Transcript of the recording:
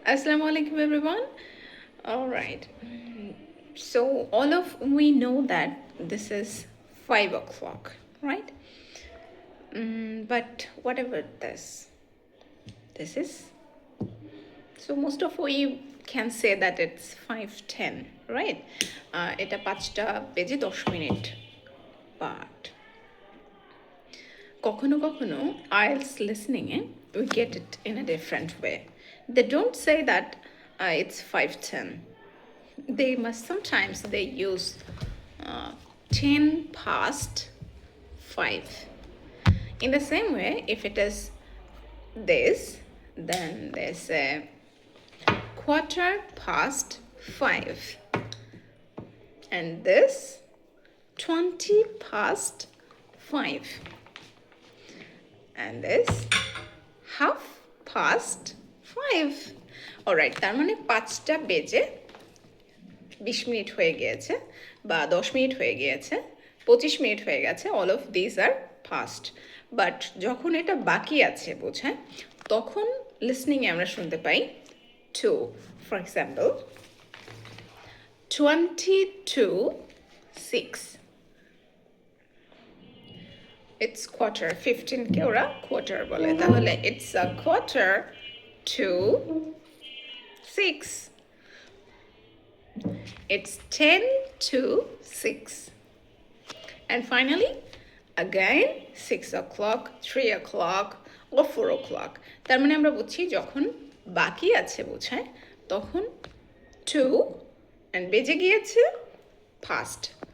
Assalamu alaikum everyone. All right. So all of we know that this is 5 o'clock, right? But whatever this is. So most of we can say that it's 5:10, right? এটা 5:10 but কখনো কখনো IELTS listening we get it in a different way. They don't say that it's 5:10. They must sometimes they use 10 past 5. In the same way, if it is this, then they say 5:15. And this 20 past 5. And this 5:30. Alright, তার মানে 5:20 হয়ে গিয়েছে বা 10 minute হয়ে গিয়েছে, 25 মিনিট হয়ে গেছে। All of this are fast. But যখন এটা বাকি আছে বোঝায়, তখন লিসনিংয়ে আমরা শুনতে পাই 2। For example 22:06। It's 15:15 কে ওরা কোয়ার্টার বলে, তাহলে it's a 5:45. It's 10:06. And finally, again 6 o'clock, 3 o'clock or 4 o'clock. তার মানে আমরা বুঝছি যখন বাকি আছে বোঝায়, তখন 2 and বেজে গিয়েছে ফাস্ট।